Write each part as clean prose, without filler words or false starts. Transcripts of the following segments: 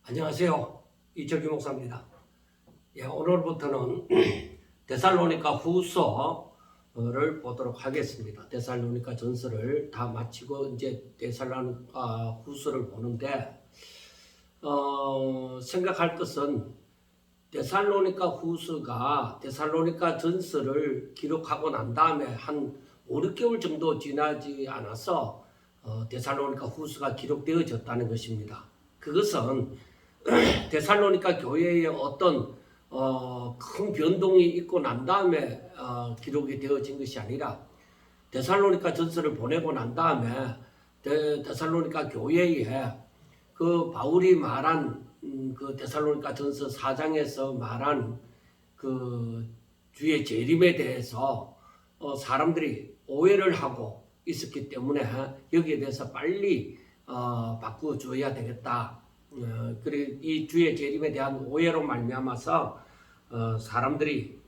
안녕하세요. 이철규 목사입니다. 오늘부터는 데살로니가 후서를 보도록 하겠습니다. 데살로니가 전서를 다 마치고 이제 데살로니가 후서를 보는데 생각할 것은 데살로니가 후서가 데살로니가 전서를 기록하고 난 다음에 한 5, 6개월 정도 지나지 않아서 데살로니가 후서가 기록되어졌다는 것입니다. 그것은 데살로니가 교회에 어떤 큰 변동이 있고 난 다음에 기록이 되어진 것이 아니라 데살로니가 전서를 보내고 난 다음에 데살로니가 교회에 그 바울이 말한 그 데살로니가 전서 4장에서 말한 그 주의 재림에 대해서 사람들이 오해를 하고 있었기 때문에 여기에 대해서 빨리 바꿔줘야 되겠다. 그리고 이 주의 재림에 대한 오해로 말미암아서 사람들이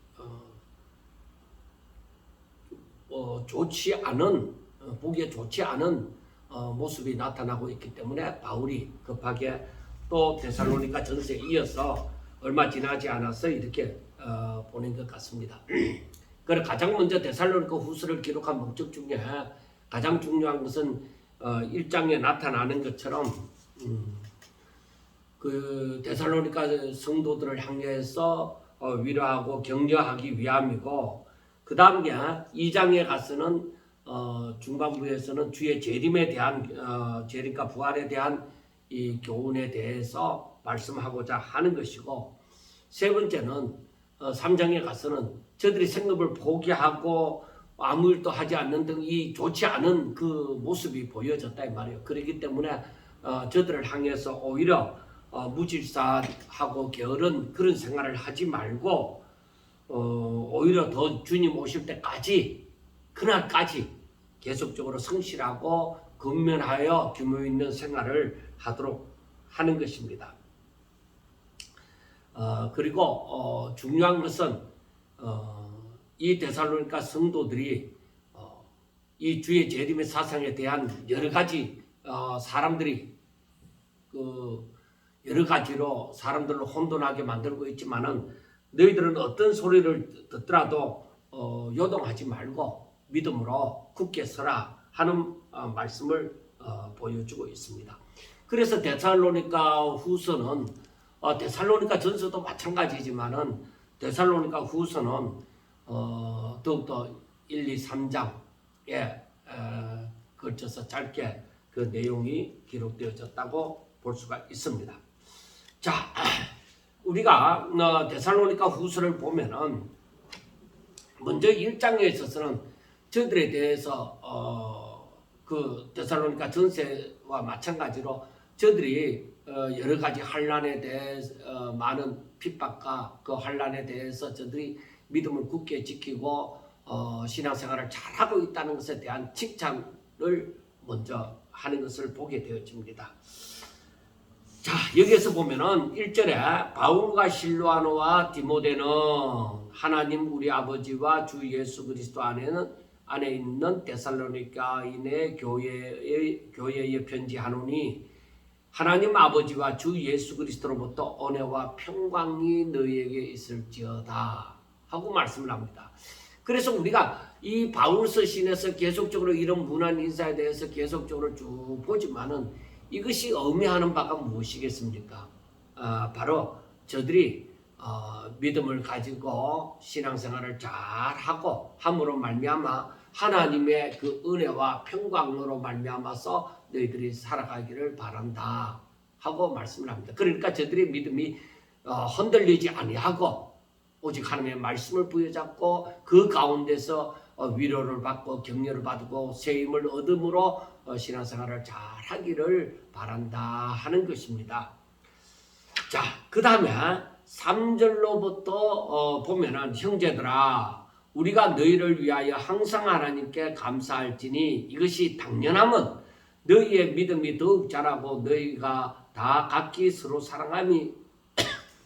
좋지 않은 보기에 좋지 않은 모습이 나타나고 있기 때문에 바울이 급하게 또 데살로니가 전서에 이어서 얼마 지나지 않아서 이렇게 보낸 것 같습니다. 그래서 가장 먼저 데살로니가 후서를 기록한 목적 중에 가장 중요한 것은 1장에 나타나는 것처럼 그 데살로니가 성도들을 향해서 위로하고 격려하기 위함이고, 그 다음에 2장에 가서는 중반부에서는 주의 재림에 대한 재림과 부활에 대한 이 교훈에 대해서 말씀하고자 하는 것이고, 세 번째는 3장에 가서는 저들이 생업을 포기하고 아무 일도 하지 않는 등 이 좋지 않은 그 모습이 보여졌다 이 말이에요. 그렇기 때문에 저들을 향해서 오히려 무질서하고 게으른 그런 생활을 하지 말고 오히려 더 주님 오실 때까지, 그날까지 계속적으로 성실하고 근면하여 규모 있는 생활을 하도록 하는 것입니다. 그리고 중요한 것은 이 데살로니가 성도들이 이 주의 재림의 사상에 대한 여러 가지 사람들이 여러 가지로 사람들을 혼돈하게 만들고 있지만은, 너희들은 어떤 소리를 듣더라도 요동하지 말고 믿음으로 굳게 서라 하는 말씀을 보여주고 있습니다. 그래서 데살로니가 후서는 데살로니가 전서도 마찬가지지만은 데살로니가 후서는 더욱더 1, 2, 3장에 걸쳐서 짧게 그 내용이 기록되어졌다고 볼 수가 있습니다. 자, 우리가 데살로니가 후서를 보면은 먼저 1장에 있어서는 저들에 대해서 그 데살로니가 전서와 마찬가지로 저들이 여러 가지 환난에 대해서 많은 핍박과 그 환난에 대해서 저들이 믿음을 굳게 지키고 신앙생활을 잘하고 있다는 것에 대한 칭찬을 먼저 하는 것을 보게 되어집니다. 자, 여기에서 보면은 1절에 바울과 실로아노와 디모데는 하나님 우리 아버지와 주 예수 그리스도 안에 있는 데살로니가인의 교회에 편지하노니 하나님 아버지와 주 예수 그리스도로부터 은혜와 평강이 너희에게 있을지어다 하고 말씀을 합니다. 그래서 우리가 이 바울서 신에서 계속적으로 이런 문안 인사에 대해서 계속적으로 쭉 보지만은 이것이 의미하는 바가 무엇이겠습니까? 바로 저들이 믿음을 가지고 신앙생활을 잘하고 함으로 말미암아 하나님의 그 은혜와 평강으로 말미암아서 너희들이 살아가기를 바란다 하고 말씀을 합니다. 그러니까 저들의 믿음이 흔들리지 아니하고 오직 하나님의 말씀을 부여잡고 그 가운데서 위로를 받고 격려를 받고 세임을 얻음으로 신앙생활을 잘 하기를 바란다 하는 것입니다. 자, 그 다음에 3절로부터 보면은 형제들아 우리가 너희를 위하여 항상 하나님께 감사할지니 이것이 당연함은 너희의 믿음이 더욱 자라고 너희가 다 각기 서로 사랑함이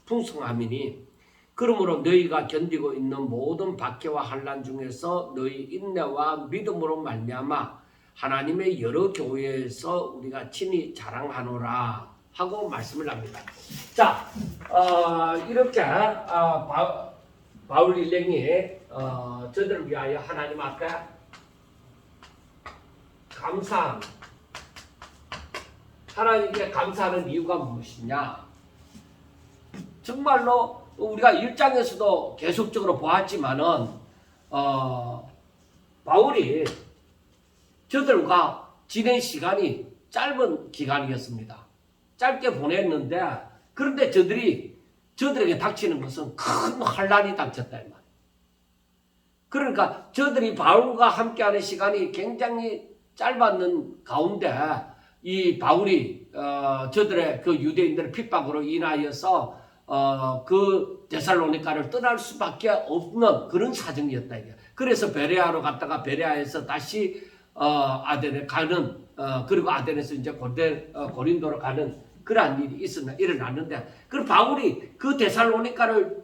풍성함이니 그러므로 너희가 견디고 있는 모든 박해와 환난 중에서 너희 인내와 믿음으로 말미암아 하나님의 여러 교회에서 우리가 친히 자랑하노라 하고 말씀을 합니다. 자, 이렇게 바울 일행이 저들을 위하여 하나님 앞에 하나님께 감사하는 이유가 무엇이냐? 정말로 우리가 1장에서도 계속적으로 보았지만은 바울이 저들과 지낸 시간이 짧은 기간이었습니다. 짧게 보냈는데 그런데 저들에게 닥치는 것은 큰 환란이 닥쳤다 이 말이에요. 그러니까 저들이 바울과 함께하는 시간이 굉장히 짧았는 가운데 이 바울이 저들의 그 유대인들의 핍박으로 인하여서 그 데살로니가를 떠날 수밖에 없는 그런 사정이었다 이게. 그래서 베레아로 갔다가 베레아에서 다시 아덴에 가는 그리고 아덴에서 이제 고린도로 가는 그러한 일이 일어났는데 그 바울이 그 데살로니가를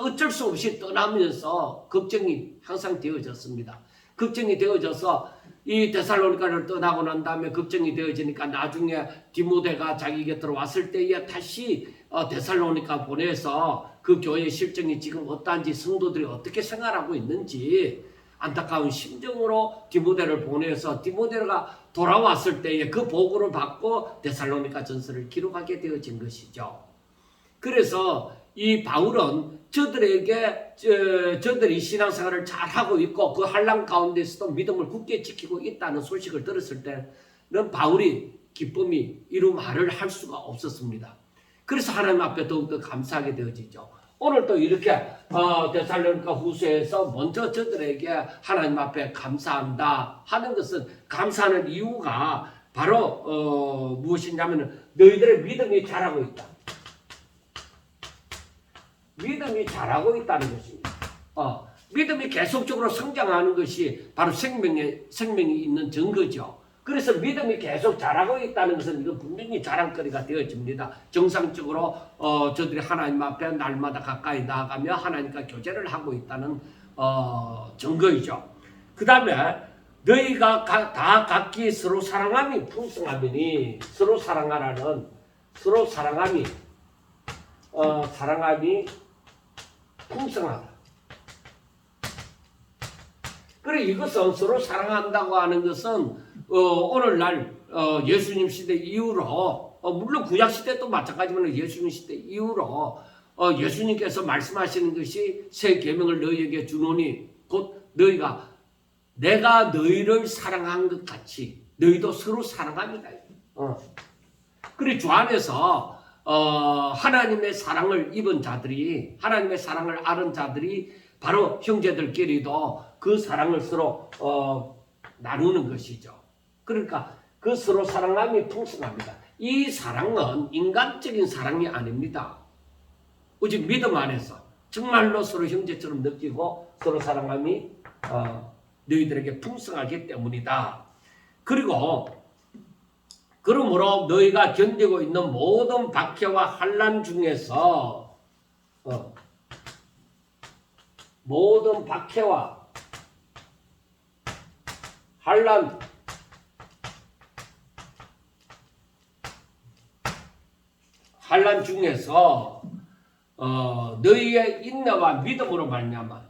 어쩔 수 없이 떠나면서 걱정이 항상 되어졌습니다. 걱정이 되어져서 이 데살로니가를 떠나고 난 다음에 걱정이 되어지니까 나중에 디모데가 자기 곁으로 왔을 때에 다시 데살로니가 보내서 그 교회의 실정이 지금 어떠한지 성도들이 어떻게 생활하고 있는지 안타까운 심정으로 디모데를 보내서 디모데가 돌아왔을 때에 그 보고를 받고 데살로니가 전서를 기록하게 되어진 것이죠. 그래서 이 바울은 저들이 신앙생활을 잘하고 있고 그 환난 가운데서도 믿음을 굳게 지키고 있다는 소식을 들었을 때는 바울이 기쁨이 이루 말을 할 수가 없었습니다. 그래서 하나님 앞에 더욱더 감사하게 되어지죠. 오늘 또 이렇게 데살로니가 후서에서 먼저 저들에게 하나님 앞에 감사한다 하는 것은 감사하는 이유가 바로 무엇이냐면 너희들의 믿음이 자라고 있다. 믿음이 자라고 있다는 것입니다. 믿음이 계속적으로 성장하는 것이 바로 생명이 있는 증거죠. 그래서 믿음이 계속 자라고 있다는 것은 이건 분명히 자랑거리가 되어집니다. 정상적으로 저들이 하나님 앞에 날마다 가까이 나아가며 하나님과 교제를 하고 있다는 증거이죠. 그 다음에 너희가 다 각기 서로 사랑함이 풍성하더니 서로 사랑함이 풍성하다. 그래 이것은 서로 사랑한다고 하는 것은 오늘날 예수님 시대 이후로 물론 구약 시대도 마찬가지지만 예수님 시대 이후로 예수님께서 말씀하시는 것이 새 계명을 너희에게 주노니 곧 내가 너희를 사랑한 것 같이 너희도 서로 사랑합니다. 그래 주 안에서 하나님의 사랑을 입은 자들이 하나님의 사랑을 아는 자들이 바로 형제들끼리도 그 사랑을 서로 나누는 것이죠. 그러니까 그 서로 사랑함이 풍성합니다. 이 사랑은 인간적인 사랑이 아닙니다. 오직 믿음 안에서 정말로 서로 형제처럼 느끼고 서로 사랑함이 너희들에게 풍성하기 때문이다. 그러므로 너희가 견디고 있는 모든 박해와 환난 중에서 모든 박해와 환난 중에서 너희의 인내와 믿음으로 말미암아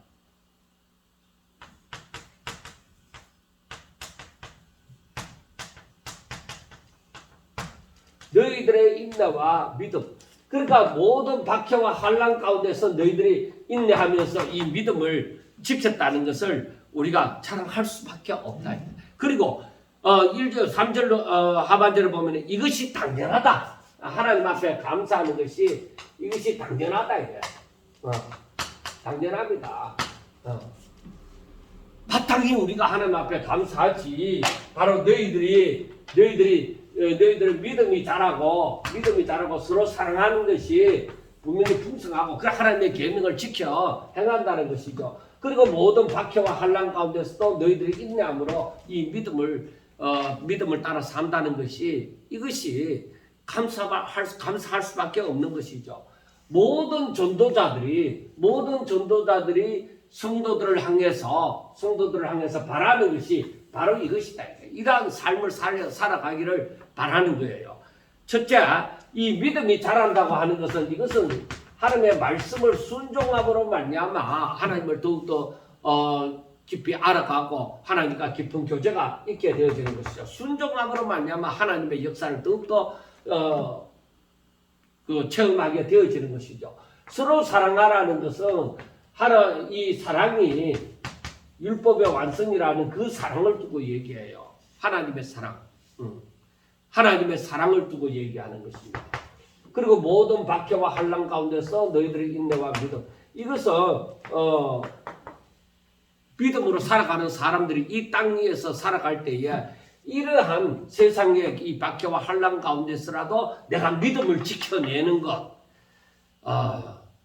너희들의 인내와 믿음 그러니까 모든 박해와 환난 가운데서 너희들이 인내하면서 이 믿음을 지켰다는 것을 우리가 자랑할 수밖에 없다. 그리고 1절 3절로 하반절을 보면 이것이 당연하다. 하나님 앞에 감사하는 것이 이것이 당연하다 이래. 당연합니다. 바탕이 우리가 하나님 앞에 감사하지. 바로 너희들의 믿음이 자라고 서로 사랑하는 것이 분명히 풍성하고 그 하나님의 계명을 지켜 행한다는 것이죠. 그리고 모든 박해와 환난 가운데서도 너희들이 인내함으로 이 믿음을 따라 산다는 것이 이것이 감사할 수밖에 없는 것이죠. 모든 전도자들이 성도들을 향해서 바라는 것이 바로 이것이다. 이러한 삶을 살아가기를 바라는 거예요. 첫째, 이 믿음이 자란다고 하는 것은 이것은 하나님의 말씀을 순종함으로 말미암아 하나님을 더욱더 깊이 알아가고 하나님과 깊은 교제가 있게 되어지는 것이죠. 순종함으로 말미암아 하나님의 역사를 더욱더 체험하게 되어지는 것이죠. 서로 사랑하라는 것은 이 사랑이 율법의 완성이라는 그 사랑을 두고 얘기해요. 하나님의 사랑. 하나님의 사랑을 두고 얘기하는 것입니다. 그리고 모든 박해와 환난 가운데서 너희들의 인내와 믿음. 이것은 믿음으로 살아가는 사람들이 이 땅 위에서 살아갈 때에 이러한 세상의 이 박해와 환난 가운데서라도 내가 믿음을 지켜내는 것.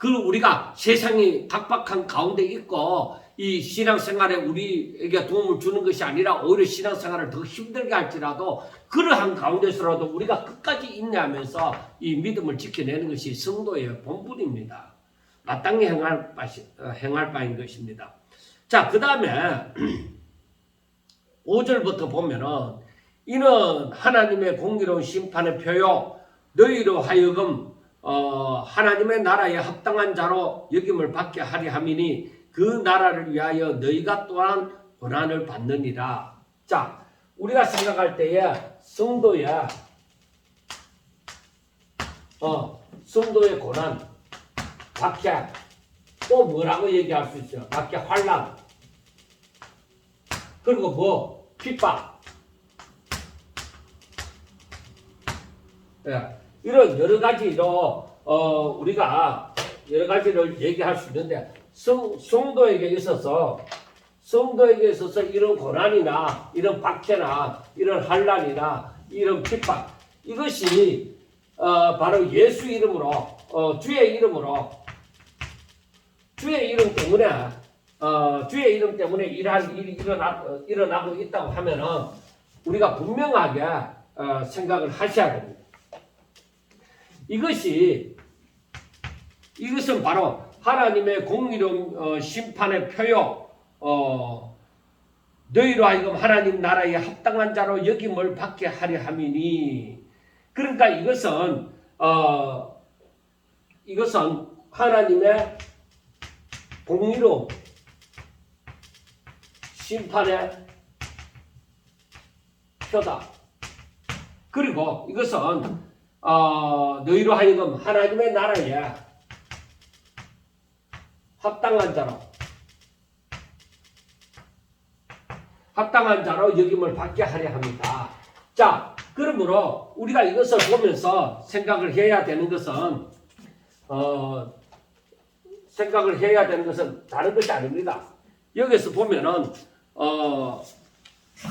우리가 세상이 각박한 가운데 있고 이 신앙생활에 우리에게 도움을 주는 것이 아니라 오히려 신앙생활을 더 힘들게 할지라도 그러한 가운데서라도 우리가 끝까지 인내하면서 이 믿음을 지켜내는 것이 성도의 본분입니다. 마땅히 행할 바인 것입니다. 자, 그 다음에 5절부터 보면은 이는 하나님의 공의로운 심판의 표요 너희로 하여금 하나님의 나라에 합당한 자로 여김을 받게 하리 함이니 그 나라를 위하여 너희가 또한 고난을 받느니라. 자, 우리가 생각할 때에 성도의 고난, 박해, 또 뭐라고 얘기할 수 있어요? 박해, 환난, 그리고 핍박. 예, 이런 여러 가지로 우리가 여러 가지를 얘기할 수 있는데 성도에게 있어서 이런 고난이나 이런 박해나 이런 환난이나 이런 핍박, 이것이 바로 예수 이름으로 주의 이름 때문에 이러한 일이 일어나고 있다고 하면은 우리가 분명하게 생각을 하셔야 됩니다. 이것은 바로 하나님의 공의로운 심판의 표요. 너희로 하여금 하나님 나라에 합당한 자로 여김을 받게 하려 함이니. 그러니까 이것은 하나님의 공의로운 심판의 표다. 그리고 이것은 너희로 하여금 하나님의 나라에 합당한 자로 여김을 받게 하려 합니다. 자, 그러므로 우리가 이것을 보면서 생각을 해야 되는 것은 다른 것이 아닙니다. 여기서 보면은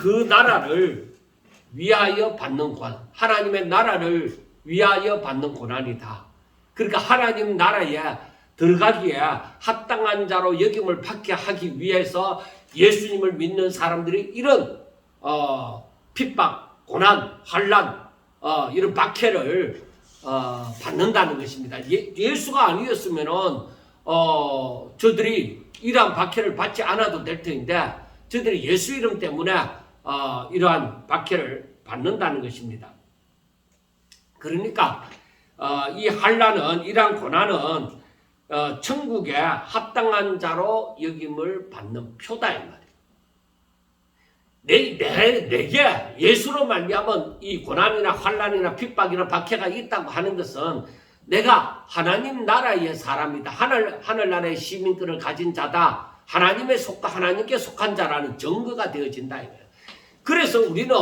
그 나라를 위하여 받는 고난, 하나님의 나라를 위하여 받는 고난이다. 그러니까 하나님 나라에 들어가기에 합당한 자로 여김을 받게 하기 위해서 예수님을 믿는 사람들이 이런 핍박, 고난, 환난, 이런 박해를 받는다는 것입니다. 예수가 아니었으면은 저들이 이러한 박해를 받지 않아도 될 터인데 저들이 예수 이름 때문에 이러한 박해를 받는다는 것입니다. 그러니까 이 환난은, 이러한 고난은 천국에 합당한 자로 여김을 받는 표다 이 말이에요. 내게 예수로 말미암은 이 고난이나 환난이나 핍박이나 박해가 있다고 하는 것은 내가 하나님 나라의 사람이다. 하늘나라의 시민권을 가진 자다. 하나님께 속한 자라는 증거가 되어진다 이거예요. 그래서 우리는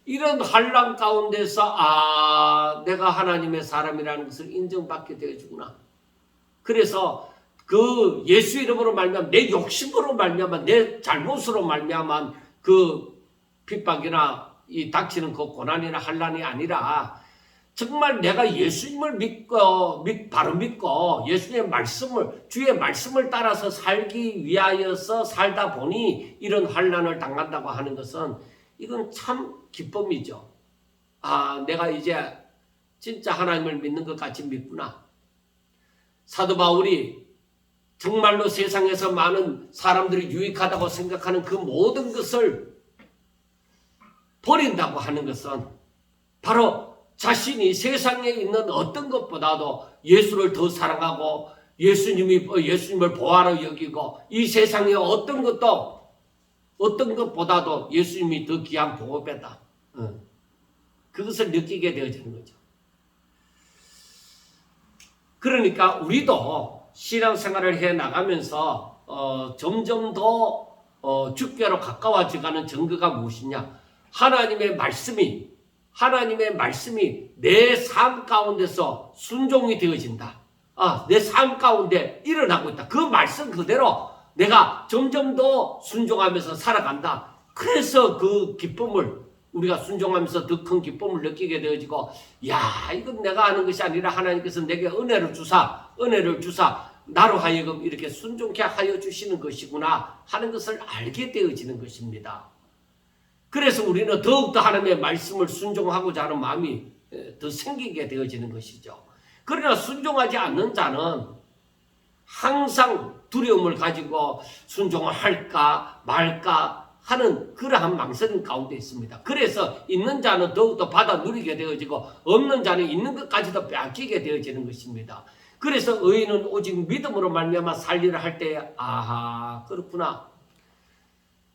이런 환난 가운데서 내가 하나님의 사람이라는 것을 인정받게 되어주구나. 그래서 그 예수 이름으로 말미암아 내 욕심으로 말미암아 내 잘못으로 말미암아 그 핍박이나 이 닥치는 그 고난이나 환난이 아니라 정말 내가 예수님을 바로 믿고 예수님의 말씀을, 주의 말씀을 따라서 살기 위하여서 살다 보니 이런 환난을 당한다고 하는 것은 이건 참 기쁨이죠. 내가 이제 진짜 하나님을 믿는 것 같이 믿구나. 사도 바울이 정말로 세상에서 많은 사람들이 유익하다고 생각하는 그 모든 것을 버린다고 하는 것은 바로 자신이 세상에 있는 어떤 것보다도 예수를 더 사랑하고 예수님을 보아로 여기고 이 세상의 어떤 것보다도 예수님이 더 귀한 보배다. 그것을 느끼게 되어지는 거죠. 그러니까 우리도 신앙생활을 해 나가면서 점점 더 주께로 가까워져가는 증거가 무엇이냐? 하나님의 말씀이 내 삶 가운데서 순종이 되어진다. 내 삶 가운데 일어나고 있다. 그 말씀 그대로 내가 점점 더 순종하면서 살아간다. 그래서 그 기쁨을 우리가 순종하면서 더 큰 기쁨을 느끼게 되어지고, 이건 내가 하는 것이 아니라 하나님께서 내게 은혜를 주사 나로 하여금 이렇게 순종케 하여 주시는 것이구나 하는 것을 알게 되어지는 것입니다. 그래서 우리는 더욱더 하나님의 말씀을 순종하고자 하는 마음이 더 생기게 되어지는 것이죠. 그러나 순종하지 않는 자는 항상 두려움을 가지고 순종을 할까 말까 하는 그러한 망설임 가운데 있습니다. 그래서 있는 자는 더욱더 받아 누리게 되어지고 없는 자는 있는 것까지도 빼앗기게 되어지는 것입니다. 그래서 의인은 오직 믿음으로 말미암아 살리라 할 때 그렇구나.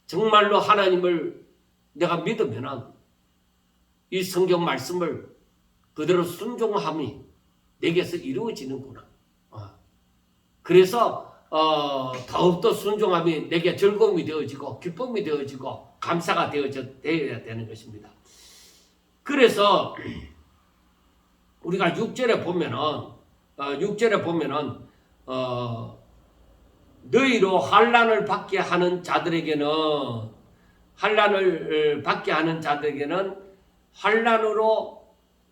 정말로 하나님을 내가 믿으면은 이 성경 말씀을 그대로 순종함이 내게서 이루어지는구나. 그래서 더욱더 순종함이 내게 즐거움이 되어지고 기쁨이 되어지고 감사가 되어야 되는 것입니다. 그래서 우리가 6절에 보면은 너희로 환난을 받게 하는 자들에게는 환난으로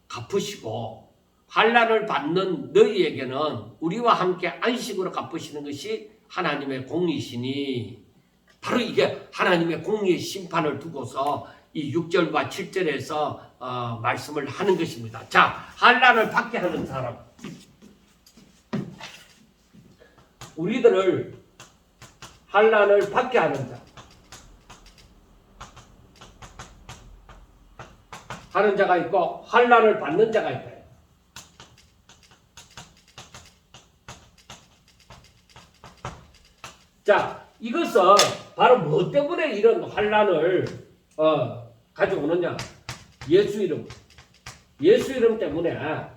갚으시고 환난을 받는 너희에게는 우리와 함께 안식으로 갚으시는 것이 하나님의 공의시니, 바로 이게 하나님의 공의의 심판을 두고서 이 6절과 7절에서 말씀을 하는 것입니다. 자, 환난을 받게 하는 사람, 우리들을 환난을 받게 하는 자, 하는 자가 있고 환난을 받는 자가 있다. 자, 이것은 바로 뭐 때문에 이런 환난을 가져오느냐? 예수 이름 때문에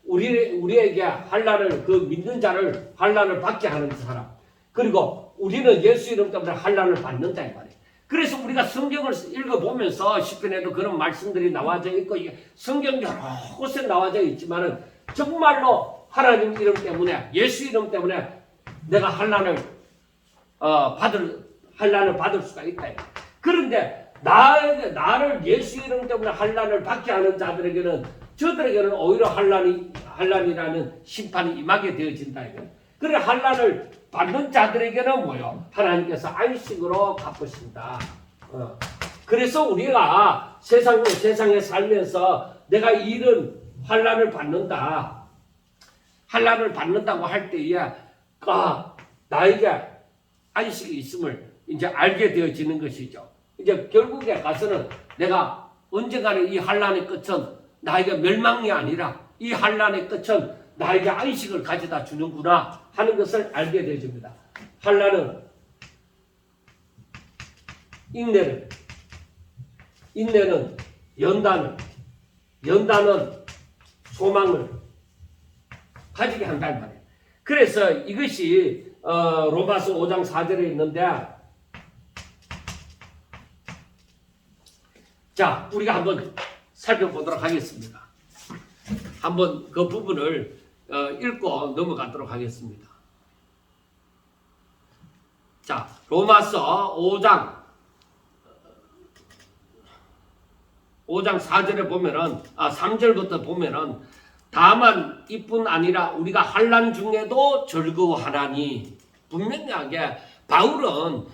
우리에게 환난을, 그 믿는 자를 환난을 받게 하는 사람, 그리고 우리는 예수 이름 때문에 환난을 받는 자 이 말이에요. 그래서 우리가 성경을 읽어보면서 시편에도 그런 말씀들이 나와져 있고 성경 여러 곳에 나와져 있지만은 정말로 하나님 이름 때문에, 예수 이름 때문에 내가 환난을 받을 수가 있다. 그런데 나를 예수 이름 때문에 환난을 받게 하는 저들에게는 오히려 환난이라는 심판이 임하게 되어진다. 그래 환난을 받는 자들에게는 뭐요? 하나님께서 안식으로 갚으신다. 그래서 우리가 세상에 살면서 내가 이런 환난을 받는다고 할 때에 나에게 안식이 있음을 이제 알게 되어지는 것이죠. 이제 결국에 가서는 내가 언젠가는 이 환난의 끝은 나에게 멸망이 아니라 이 환난의 끝은 나에게 안식을 가져다 주는구나 하는 것을 알게 되어집니다. 환난은 인내는 연단은 소망을 가지게 한단 말이에요. 그래서 이것이 로마서 5장 4절에 있는데, 자, 우리가 한번 살펴보도록 하겠습니다. 한번 그 부분을 읽고 넘어가도록 하겠습니다. 자, 로마서 5장 4절에 보면은 3절부터 보면은 다만 이뿐 아니라 우리가 환난 중에도 즐거워하나니, 분명하게 바울은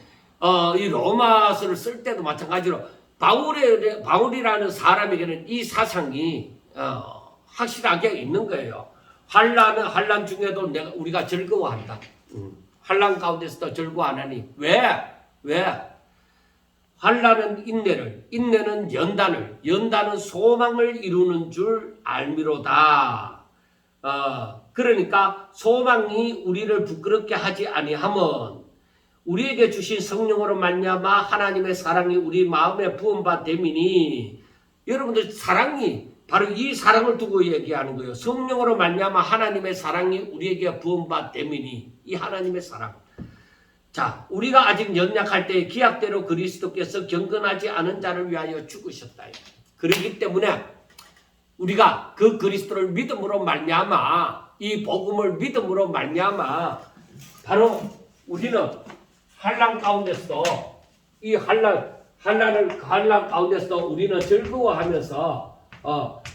이 로마서를 쓸 때도 마찬가지로 바울이라는 사람에게는 이 사상이 확실하게 있는 거예요. 환난 중에도 우리가 즐거워한다. 환난 가운데서도 즐거워하나니 왜? 환난은 인내를, 인내는 연단을, 연단은 소망을 이루는 줄 알미로다. 그러니까 소망이 우리를 부끄럽게 하지 아니하면 우리에게 주신 성령으로 말미암아 하나님의 사랑이 우리 마음에 부음받됨이니, 여러분들 사랑이 바로 이 사랑을 두고 얘기하는 거예요. 성령으로 말미암아 하나님의 사랑이 우리에게 부음받됨이니, 이 하나님의 사랑. 자, 우리가 아직 연약할 때 기약대로 그리스도께서 경건하지 않은 자를 위하여 죽으셨다. 그렇기 때문에 우리가 그 그리스도를 믿음으로 말미암아, 이 복음을 믿음으로 말미암아 바로 우리는 환난 가운데서 이 환난 가운데서 우리는 즐거워하면서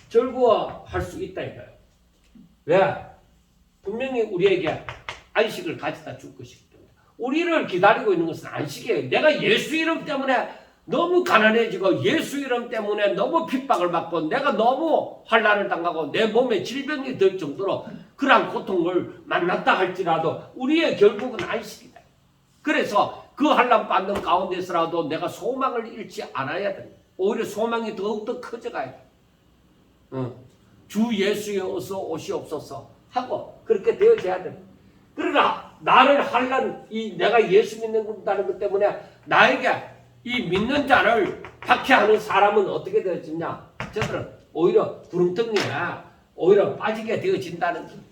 즐거워할 수 있다 이거예요. 왜? 분명히 우리에게 안식을 가져다 줄 것이기 때문에. 우리를 기다리고 있는 것은 안식이에요. 내가 예수 이름 때문에 너무 가난해지고 예수 이름 때문에 너무 핍박을 받고 내가 너무 환난을 당하고 내 몸에 질병이 들 정도로 그러한 고통을 만났다 할지라도 우리의 결국은 안식이다. 그래서 그 환난 받는 가운데서라도 내가 소망을 잃지 않아야 됩니다. 오히려 소망이 더욱더 커져가야 돼. 주 예수여 어서 오시옵소서 하고 그렇게 되어져야 됩니다. 그러나 나를 환난, 내가 예수 믿는다는 것 때문에 나에게 이 믿는 자를 박해하는 사람은 어떻게 되어지냐? 저들은 오히려 구름텅이에 오히려 빠지게 되어진다는 거예요.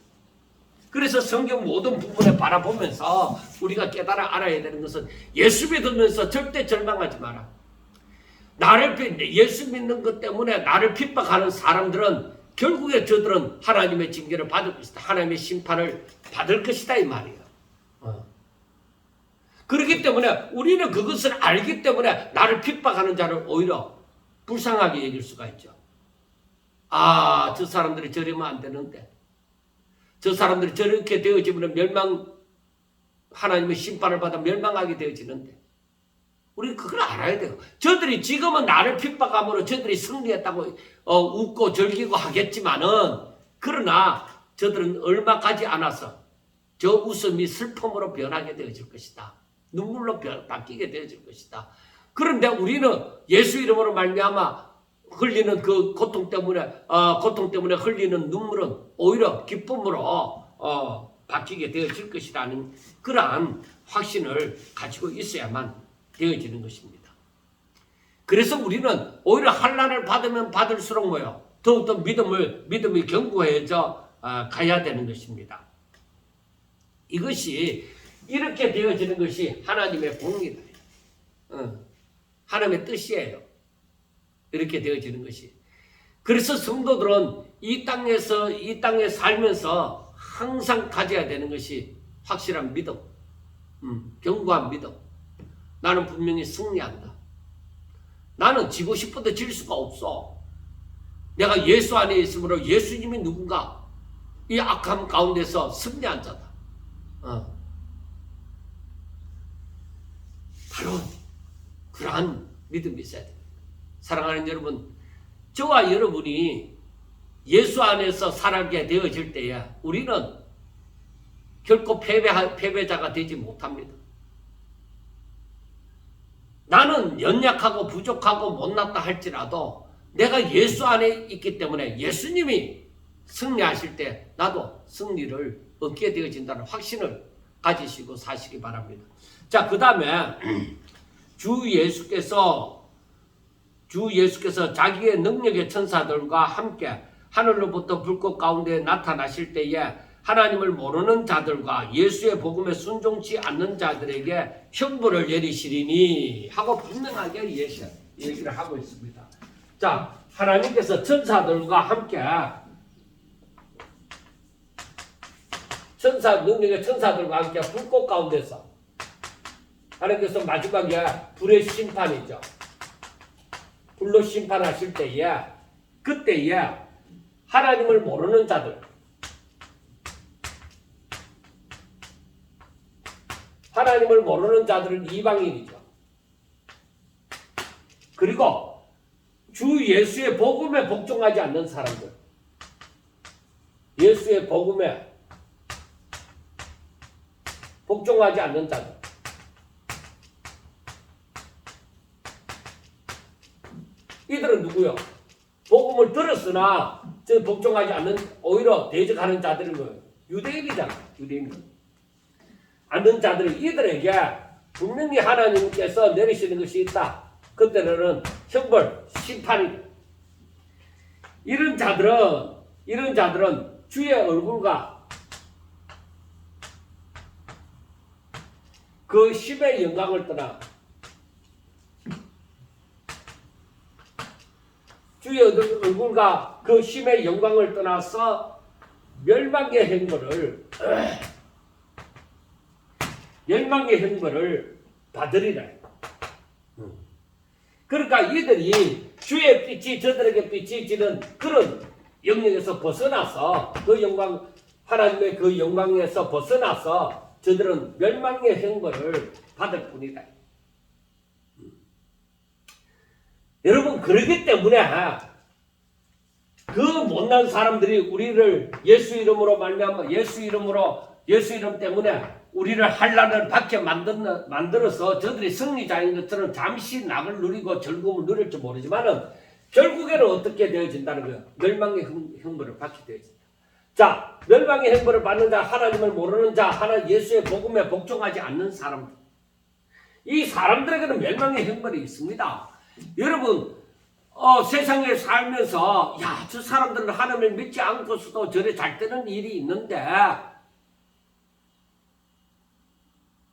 그래서 성경 모든 부분에 바라보면서 우리가 깨달아 알아야 되는 것은 예수 믿으면서 절대 절망하지 마라. 예수 믿는 것 때문에 나를 핍박하는 사람들은 결국에 저들은 하나님의 징계를 받을 것이다. 하나님의 심판을 받을 것이다 이 말이에요. 그렇기 때문에 우리는 그것을 알기 때문에 나를 핍박하는 자를 오히려 불쌍하게 여길 수가 있죠. 아, 저 사람들이 저러면 안 되는데, 저 사람들이 저렇게 되어지면 하나님의 심판을 받아 멸망하게 되어지는데, 우리는 그걸 알아야 돼요. 저들이 지금은 나를 핍박함으로 저들이 승리했다고 웃고 즐기고 하겠지만은, 그러나 저들은 얼마 가지 않아서 저 웃음이 슬픔으로 변하게 되어질 것이다. 눈물로 바뀌게 되어질 것이다. 그런데 우리는 예수 이름으로 말미암아 흘리는 그 고통 때문에 흘리는 눈물은 오히려 기쁨으로 바뀌게 되어질 것이라는 그러한 확신을 가지고 있어야만 되어지는 것입니다. 그래서 우리는 오히려 환난을 받으면 받을수록 뭐요? 더욱더 믿음이 견고해져 가야 되는 것입니다. 이것이 이렇게 되어지는 것이 하나님의 공이다. 하나님의 뜻이에요. 이렇게 되어지는 것이. 그래서 성도들은 이 땅에 살면서 항상 가져야 되는 것이 확실한 믿음, 견고한 믿음. 나는 분명히 승리한다. 나는 지고 싶어도 질 수가 없어. 내가 예수 안에 있으므로 예수님이 누군가 이 악함 가운데서 승리한 자다. 바로 그러한 믿음이 있어야 됩니다. 사랑하는 여러분, 저와 여러분이 예수 안에서 살게 되어질 때에 우리는 결코 패배자가 되지 못합니다. 나는 연약하고 부족하고 못났다 할지라도 내가 예수 안에 있기 때문에 예수님이 승리하실 때 나도 승리를 얻게 되어진다는 확신을 가지시고 사시기 바랍니다. 자, 그 다음에 주 예수께서 자기의 능력의 천사들과 함께 하늘로부터 불꽃 가운데 나타나실 때에 하나님을 모르는 자들과 예수의 복음에 순종치 않는 자들에게 형벌을 내리시리니 하고 분명하게 얘기를 하고 있습니다. 자, 하나님께서 천사들과 함께 능력의 천사들과 함께 불꽃 가운데서 하나님께서 마지막에 불의 심판이죠. 불로 심판하실 때에 그때에 하나님을 모르는 자들, 하나님을 모르는 자들은 이방인이죠. 그리고 주 예수의 복음에 복종하지 않는 사람들, 예수의 복음에 복종하지 않는 자들, 이들은 누구요? 복음을 들었으나 저 복종하지 않는 오히려 대적하는 자들은 뭐예요? 유대인이잖아. 유대인. 않는 자들이 이들에게 분명히 하나님께서 내리시는 것이 있다. 그때는 형벌, 심판이. 이런 자들은 주의 얼굴과 그 힘의 영광을 떠나 주의 얼굴과 그 힘의 영광을 떠나서 멸망의 행벌을 받으리라. 그러니까 이들이 주의 빛이 저들에게 비치지는 그런 영역에서 벗어나서 그 영광, 하나님의 그 영광에서 벗어나서 저들은 멸망의 행벌을 받을 뿐이다. 여러분, 그러기 때문에 그 못난 사람들이 우리를 예수 이름으로 말미암아 예수 이름 때문에 우리를 환난을 받게 만들어서 저들이 승리자인 것처럼 잠시 낙을 누리고 즐거움을 누릴지 모르지만은 결국에는 어떻게 되어진다는 거예요? 멸망의 형벌을 받게 되어진다. 자, 멸망의 형벌을 받는 자, 하나님을 모르는 자, 예수의 복음에 복종하지 않는 사람들. 이 사람들에게는 멸망의 형벌이 있습니다. 여러분, 세상에 살면서 저 사람들은 하나님을 믿지 않고서도 저래 잘 되는 일이 있는데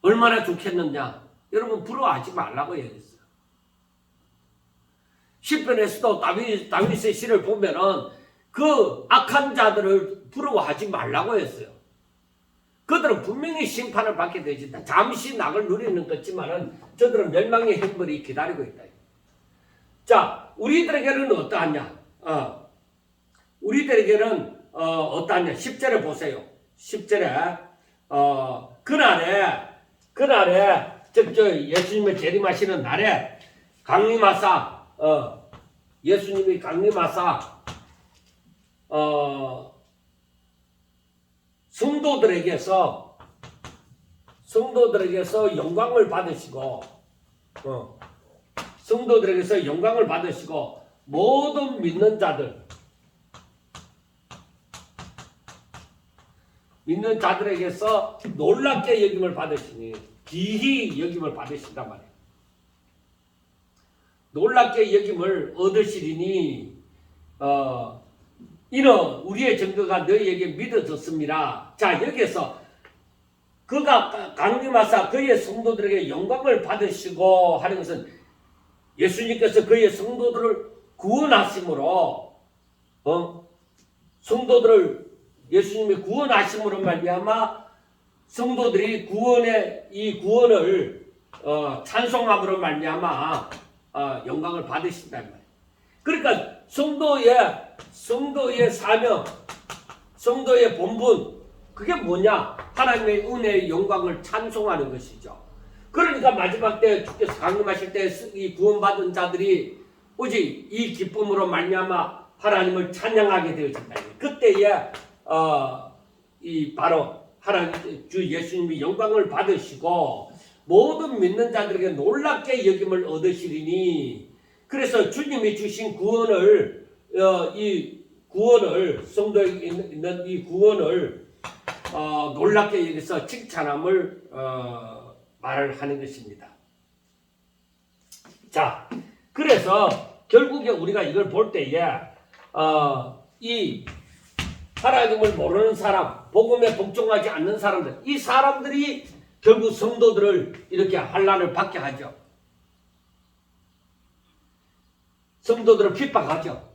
얼마나 좋겠느냐. 여러분, 부러워하지 말라고 얘기했어요. 시편에서도 다윗의 시를 보면은 그 악한 자들을 부러워하지 말라고 했어요. 그들은 분명히 심판을 받게 되진다. 잠시 낙을 누리는 것지만은 저들은 멸망의 형벌이 기다리고 있다. 자, 우리들에게는 어떠하냐? 우리들에게는 어떠하냐? 10절에 보세요. 10절에 그날에 즉 예수님의 재림하시는 날에 강림하사 예수님이 강림하사 성도들에게서 영광을 받으시고 성도들에게서 영광을 받으시고 모든 믿는 자들에게서 놀랍게 여김을 받으시니 기히 여김을 받으신단 말이에요. 놀랍게 여김을 얻으시리니 이는 우리의 증거가 너희에게 믿어졌습니다. 자, 여기에서 그가 강림하사 그의 성도들에게 영광을 받으시고 하는 것은 예수님께서 그의 성도들을 구원하심으로 성도들을 예수님이 구원하심으로 말미암아 성도들이 구원을 찬송함으로 말미암아 영광을 받으신다는 말이에요. 그러니까 성도의 사명, 성도의 본분, 그게 뭐냐? 하나님의 은혜의 영광을 찬송하는 것이죠. 그러니까 마지막 때 주께서 강림하실 때 이 구원받은 자들이 오직 이 기쁨으로 말미암아 하나님을 찬양하게 되어진다. 그때에 바로 하나님 주 예수님이 영광을 받으시고 모든 믿는 자들에게 놀랍게 여김을 얻으시리니, 그래서 주님이 주신 구원을 성도에 있는 이 구원을 놀랍게 여기서 칭찬함을 말을 하는 것입니다. 자, 그래서 결국에 우리가 이걸 볼 때에 이 하나님을 모르는 사람, 복음에 복종하지 않는 사람들, 이 사람들이 결국 성도들을 이렇게 환난을 받게 하죠. 성도들을 핍박하죠.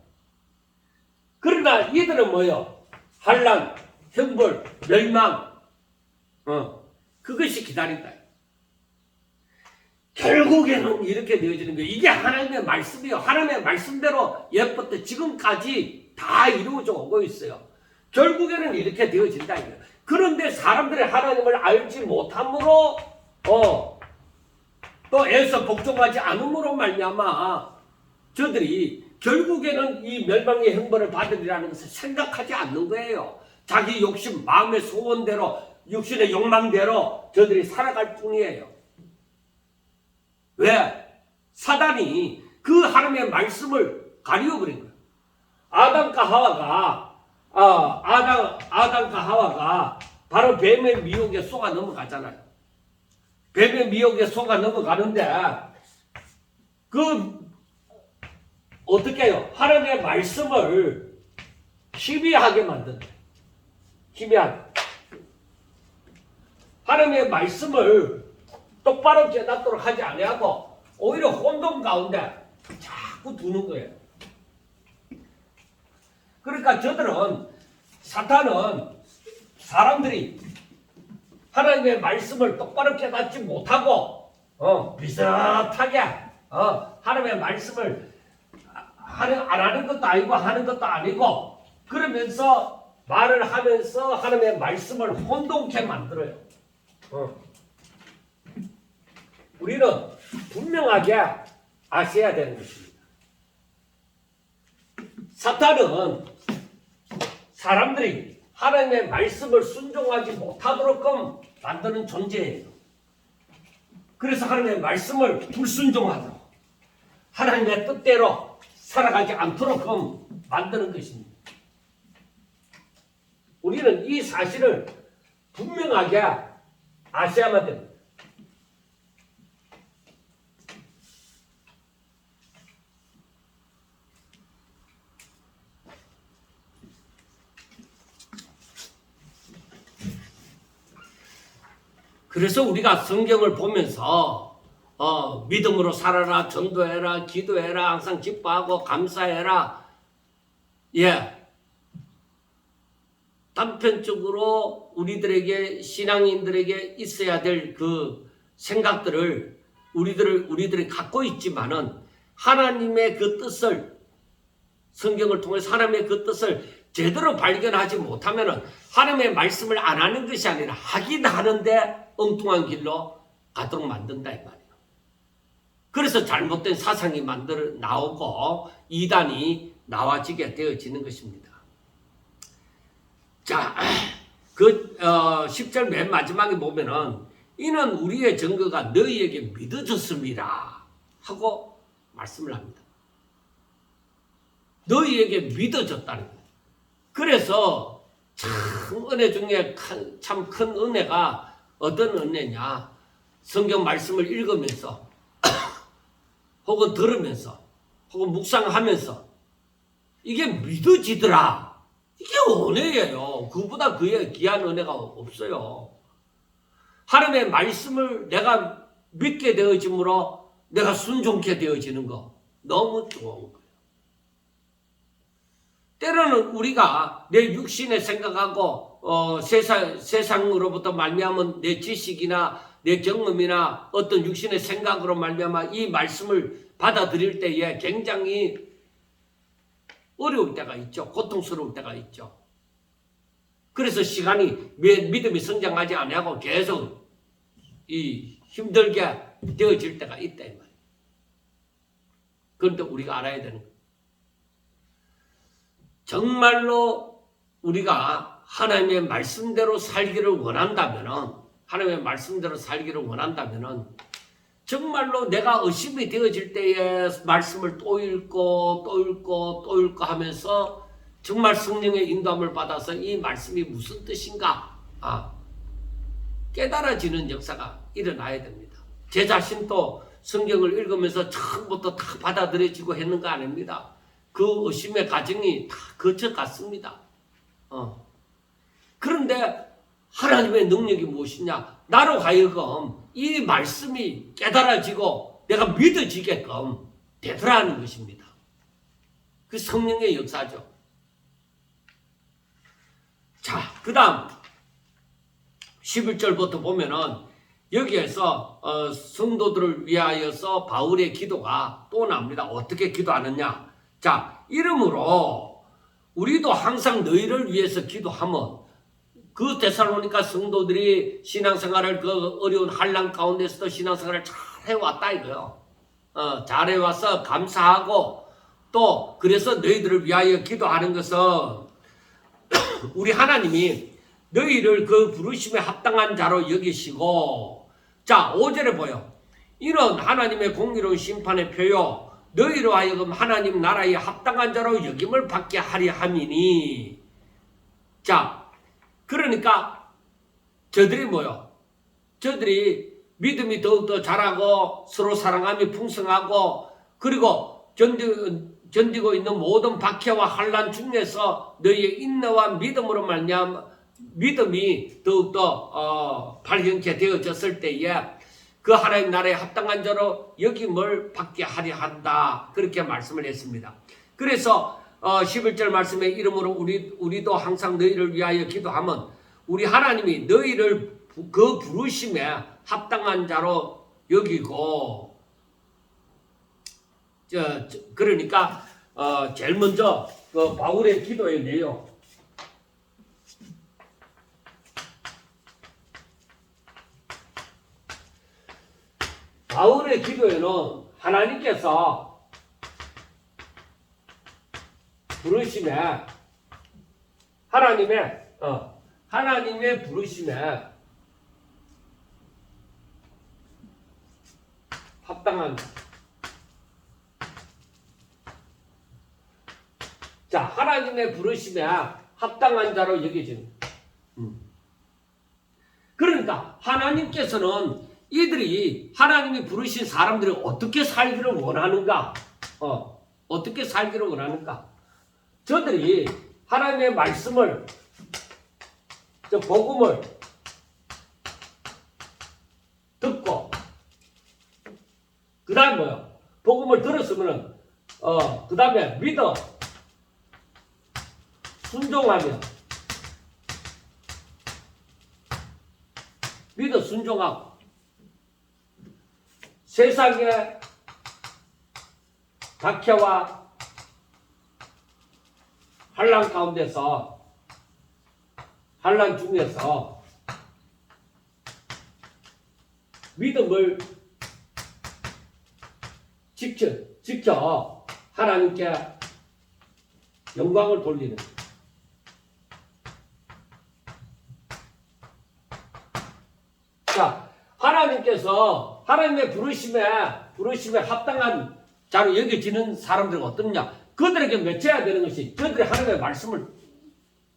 그러나 이들은 뭐예요? 환난, 형벌, 멸망, 그것이 기다린다. 결국에는 이렇게 되어지는 거예요. 이게 하나님의 말씀이에요. 하나님의 말씀대로 옛부터 지금까지 다 이루어져 오고 있어요. 결국에는 이렇게 되어진다. 그런데 사람들이 하나님을 알지 못함으로 또 애써 복종하지 않음으로 말미암아 저들이 결국에는 이 멸망의 형벌을 받으리라는 것을 생각하지 않는 거예요. 자기 욕심, 마음의 소원대로, 육신의 욕망대로 저들이 살아갈 뿐이에요. 왜? 사단이 그 하나님의 말씀을 가리워버린 거예요. 아담과 하와가 바로 뱀의 미혹에 속아 넘어가잖아요. 뱀의 미혹에 속아 넘어가는데 그 어떻게 해요? 하나님의 말씀을 희미하게 만든다. 희미하게. 하나님의 말씀을 똑바로 깨닫도록 하지 아니하고 오히려 혼돈 가운데 자꾸 두는 거예요. 그러니까 사탄은 사람들이 하나님의 말씀을 똑바로 깨닫지 못하고 비슷하게 하나님의 말씀을 안 하는 것도 아니고 하는 것도 아니고 그러면서 말을 하면서 하나님의 말씀을 혼동케 만들어요. 우리는 분명하게 아셔야 되는 것입니다. 사탄은 사람들이 하나님의 말씀을 순종하지 못하도록 만드는 존재예요. 그래서 하나님의 말씀을 불순종하도록 하나님의 뜻대로 살아가지 않도록 만드는 것입니다. 우리는 이 사실을 분명하게 아셔야만 됩니다. 그래서 우리가 성경을 보면서 믿음으로 살아라, 전도해라, 기도해라, 항상 기뻐하고 감사해라. 단편적으로 우리들에게 신앙인들에게 있어야 될 그 생각들을 우리들이 갖고 있지만은 하나님의 그 뜻을 성경을 통해서 하나님의 그 뜻을 제대로 발견하지 못하면은 하나님의 말씀을 안 하는 것이 아니라 하긴 하는데 엉뚱한 길로 가도록 만든다 이 말이에요. 그래서 잘못된 사상이 나오고 이단이 나와지게 되어지는 것입니다. 자, 10절 맨 마지막에 보면은 이는 우리의 증거가 너희에게 믿어졌습니다 하고 말씀을 합니다. 너희에게 믿어졌다는 거예요. 그래서 참 은혜 중에 참 큰 은혜가 어떤 은혜냐? 성경 말씀을 읽으면서 혹은 들으면서 혹은 묵상하면서 이게 믿어지더라. 이게 은혜예요. 그보다 그의 귀한 은혜가 없어요. 하나님의 말씀을 내가 믿게 되어짐으로 내가 순종케 되어지는 거 너무 좋은 거예요. 때로는 우리가 내 육신의 생각하고 세상으로부터 말미암은 내 지식이나 내 경험이나 어떤 육신의 생각으로 말미암아 이 말씀을 받아들일 때에 굉장히 어려울 때가 있죠. 고통스러울 때가 있죠. 그래서 시간이 믿음이 성장하지 않고 계속 힘들게 되어질 때가 있다 이 말이에요. 그런데 우리가 알아야 되는 거예요. 정말로 우리가 하나님의 말씀대로 살기를 원한다면은 정말로 내가 의심이 되어질 때에 말씀을 또 읽고 하면서 정말 성령의 인도함을 받아서 이 말씀이 무슨 뜻인가 깨달아지는 역사가 일어나야 됩니다. 제 자신도 성경을 읽으면서 처음부터 다 받아들여지고 했는 거 아닙니다. 그 의심의 과정이 다 거쳐갔습니다. 그런데 하나님의 능력이 무엇이냐? 나로 하여금 이 말씀이 깨달아지고 내가 믿어지게끔 되더라는 것입니다. 그 성령의 역사죠. 자, 그 다음 11절부터 보면은 여기에서 성도들을 위하여서 바울의 기도가 또 나옵니다. 어떻게 기도하느냐? 자, 이러므로 우리도 항상 너희를 위해서 기도하면 그 데살로니가 성도들이 신앙생활을 그 어려운 한란 가운데서도 신앙생활을 잘 해왔다 이거요. 잘 해와서 감사하고 또 그래서 너희들을 위하여 기도하는 것은 우리 하나님이 너희를 그 부르심에 합당한 자로 여기시고 자 5절에 보여. 이는 하나님의 공의로운 심판의 표요 너희로 하여금 하나님 나라에 합당한 자로 여김을 받게 하려 함이니. 자, 그러니까 저들이 뭐요? 저들이 믿음이 더욱더 자라고 서로 사랑함이 풍성하고 그리고 견디고 있는 모든 박해와 환난 중에서 너희의 인내와 믿음으로 말미암아 믿음이 더욱더 발견케 되어졌을 때에 그 하나님 나라에 합당한 자로 여김을 받게 하려 한다. 그렇게 말씀을 했습니다. 그래서 11절 말씀에 이름으로 우리도 항상 너희를 위하여 기도하면 우리 하나님이 너희를 그 부르심에 합당한 자로 여기고 그러니까 제일 먼저 그 바울의 기도의 내용 바울의 기도에는 하나님께서 부르심에 하나님의 부르심에 합당한 자 하나님의 부르심에 합당한 자로 여겨지는 그러니까 하나님께서는 이들이 하나님이 부르신 사람들이 어떻게 살기를 원하는가? 어떻게 살기를 원하는가? 저들이 하나님의 말씀을, 복음을 듣고, 그 다음 뭐요? 복음을 들었으면은, 그 다음에 믿어, 순종하며, 믿어 순종하고, 세상의 박해와 환난 가운데서 환난 중에서 믿음을 지켜 하나님께 영광을 돌리는 자 하나님께서 하나님의 부르심에 합당한 자로 여겨지는 사람들은 어떻냐? 그들에게 맺혀야 되는 것이 저들이 하나님의 말씀을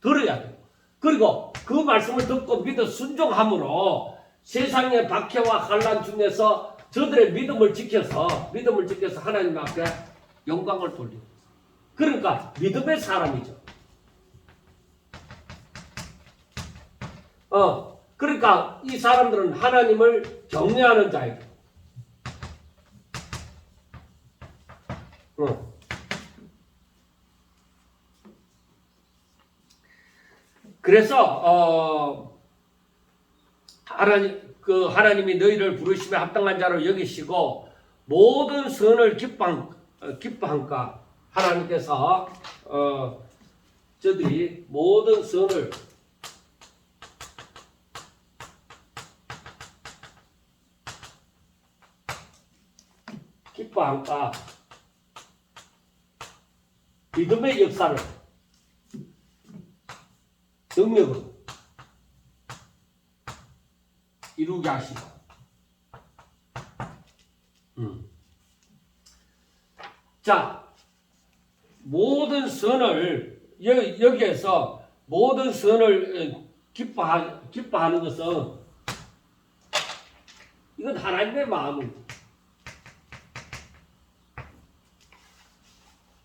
들어야 돼요. 그리고 그 말씀을 듣고 믿어 순종함으로 세상의 박해와 환난 중에서 저들의 믿음을 지켜서 하나님 앞에 영광을 돌리는 거예요. 그러니까 믿음의 사람이죠. 그러니까 이 사람들은 하나님을 경외하는 자이죠. 그래서 하나님이 너희를 부르심에 합당한 자로 여기시고 모든 선을 기뻐한가 하나님께서 저들이 모든 선을 기뻐한가 믿음의 역사를 능력으로 이루게 하시고 자 모든 선을 여기에서 모든 선을 기뻐하는 것은 이건 하나님의 마음입니다.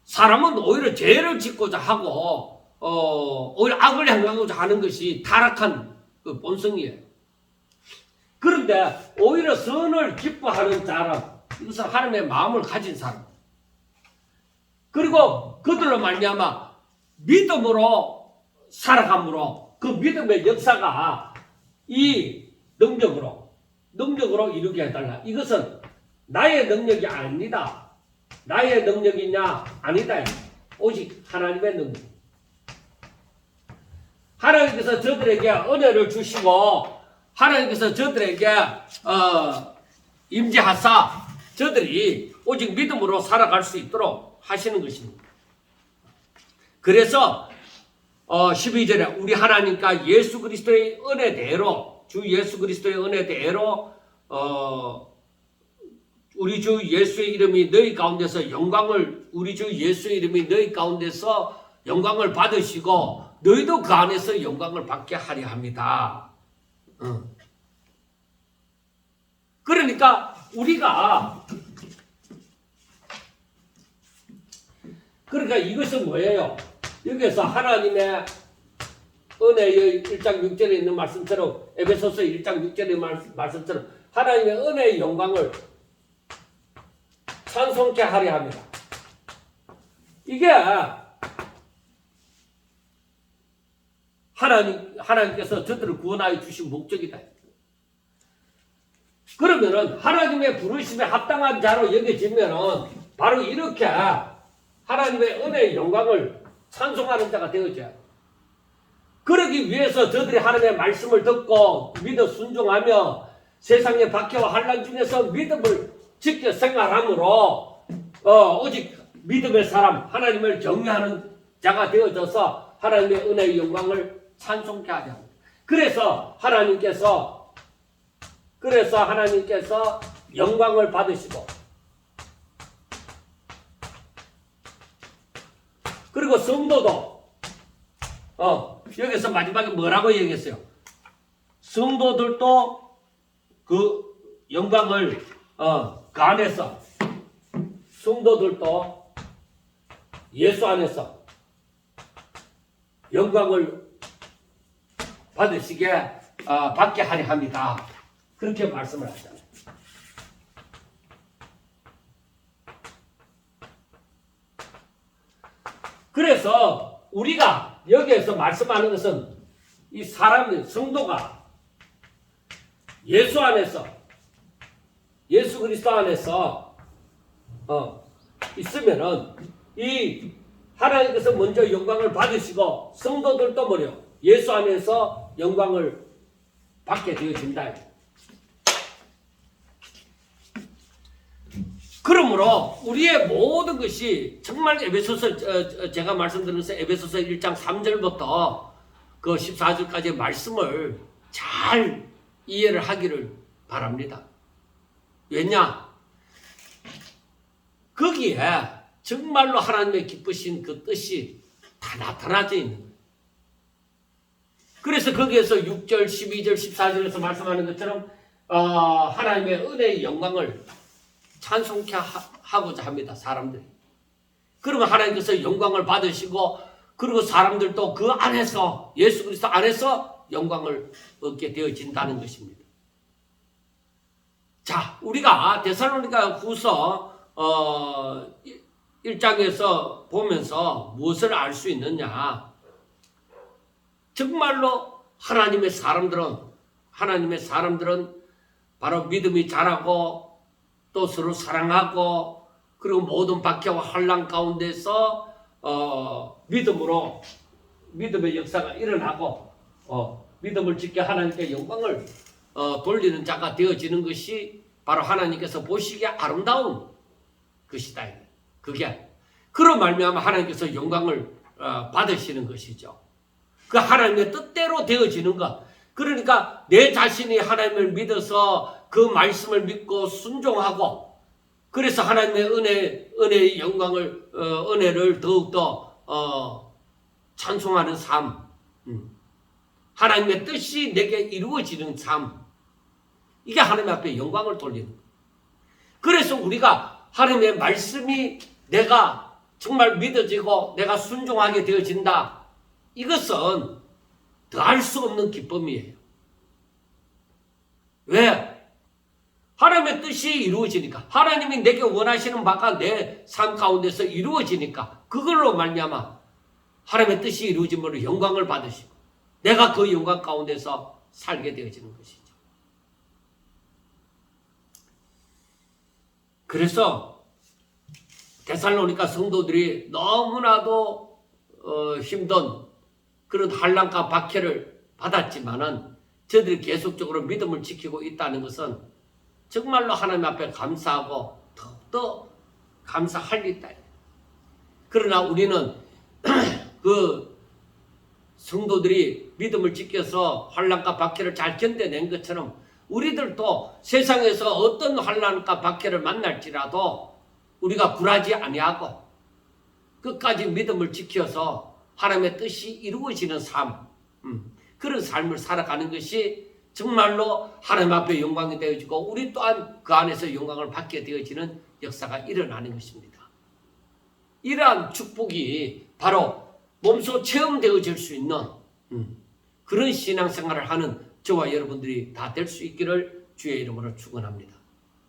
사람은 오히려 죄를 짓고자 하고 오히려 악을 행하고자 하는 것이 타락한 그 본성이에요. 그런데 오히려 선을 기뻐하는 사람, 이것은 하나님의 마음을 가진 사람. 그리고 그들로 말미암아 믿음으로 살아감으로 그 믿음의 역사가 이 능력으로 이루게 해달라. 이것은 나의 능력이 아닙니다. 나의 능력이냐? 아니다. 오직 하나님의 능력. 하나님께서 저들에게 은혜를 주시고 하나님께서 저들에게 임재하사 저들이 오직 믿음으로 살아갈 수 있도록 하시는 것입니다. 그래서 12절에 우리 하나님과 예수 그리스도의 은혜대로 주 예수 그리스도의 은혜대로 우리 주 예수의 이름이 너희 가운데서 영광을 우리 주 예수의 이름이 너희 가운데서 영광을 받으시고 너희도 그 안에서 영광을 받게 하려 합니다. 그러니까 이것은 뭐예요? 여기서 하나님의 은혜의 1장 6절에 있는 말씀처럼 에베소서 1장 6절의 말씀처럼 하나님의 은혜의 영광을 찬송케 하려 합니다. 이게 하나님께서 저들을 구원하여 주신 목적이다. 그러면은 하나님의 부르심에 합당한 자로 여겨지면은 바로 이렇게 하나님의 은혜의 영광을 찬송하는 자가 되어져야 돼. 그러기 위해서 저들이 하나님의 말씀을 듣고 믿어 순종하며 세상의 박해와 환난 중에서 믿음을 지켜 생활함으로 오직 믿음의 사람 하나님을 경외하는 자가 되어져서 하나님의 은혜의 영광을 찬송케 하려 합니다. 그래서 하나님께서 영광을 받으시고 그리고 성도도 여기서 마지막에 뭐라고 얘기했어요? 성도들도 그 영광을 그 안에서 성도들도 예수 안에서 영광을 받게 하려 합니다. 그렇게 말씀을 하잖아요. 그래서 우리가 여기에서 말씀하는 것은 이 사람, 성도가 예수 안에서, 예수 그리스도 안에서 있으면은 이 하나님께서 먼저 영광을 받으시고 성도들도 뭐래요? 예수 안에서 영광을 받게 되어진다. 그러므로 우리의 모든 것이 정말 에베소서 제가 말씀드리면서 에베소서 1장 3절부터 그 14절까지의 말씀을 잘 이해를 하기를 바랍니다. 왜냐? 거기에 정말로 하나님의 기쁘신 그 뜻이 다 나타나져 있는 거예요. 그래서 거기에서 6절, 12절, 14절에서 말씀하는 것처럼 하나님의 은혜의 영광을 찬송케 하고자 합니다. 사람들이. 그러면 하나님께서 영광을 받으시고 그리고 사람들도 그 안에서 예수 그리스도 안에서 영광을 얻게 되어진다는 것입니다. 자, 우리가 데살로니가 후서 1장에서 보면서 무엇을 알 수 있느냐? 정말로 하나님의 사람들은 바로 믿음이 자라고 또 서로 사랑하고 그리고 모든 박해와 환난 가운데서 믿음의 역사가 일어나고 믿음을 지켜 하나님께 영광을 돌리는 자가 되어지는 것이 바로 하나님께서 보시기에 아름다운 것이다. 그게 그런 말미암아 하나님께서 영광을 받으시는 것이죠. 그 하나님의 뜻대로 되어지는 것. 그러니까 내 자신이 하나님을 믿어서 그 말씀을 믿고 순종하고 그래서 하나님의 은혜의 영광을 은혜를 더욱더 찬송하는 삶, 하나님의 뜻이 내게 이루어지는 삶, 이게 하나님 앞에 영광을 돌리는 거예요. 그래서 우리가 하나님의 말씀이 내가 정말 믿어지고 내가 순종하게 되어진다. 이것은 더할 수 없는 기쁨이에요. 왜? 하나님의 뜻이 이루어지니까 하나님이 내게 원하시는 바가 내 삶 가운데서 이루어지니까 그걸로 말미암아 하나님의 뜻이 이루어짐으로 영광을 받으시고 내가 그 영광 가운데서 살게 되어지는 것이죠. 그래서 데살로니가 성도들이 너무나도 힘든 그런 환난과 박해를 받았지만은 저들이 계속적으로 믿음을 지키고 있다는 것은 정말로 하나님 앞에 감사하고 더욱더 감사할 일 있다. 그러나 우리는 그 성도들이 믿음을 지켜서 환난과 박해를 잘 견뎌낸 것처럼 우리들도 세상에서 어떤 환난과 박해를 만날지라도 우리가 굴하지 아니하고 끝까지 믿음을 지켜서 하나님의 뜻이 이루어지는 삶, 그런 삶을 살아가는 것이 정말로 하나님 앞에 영광이 되어지고 우리 또한 그 안에서 영광을 받게 되어지는 역사가 일어나는 것입니다. 이러한 축복이 바로 몸소 체험되어질 수 있는 그런 신앙생활을 하는 저와 여러분들이 다 될 수 있기를 주의 이름으로 축원합니다.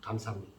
감사합니다.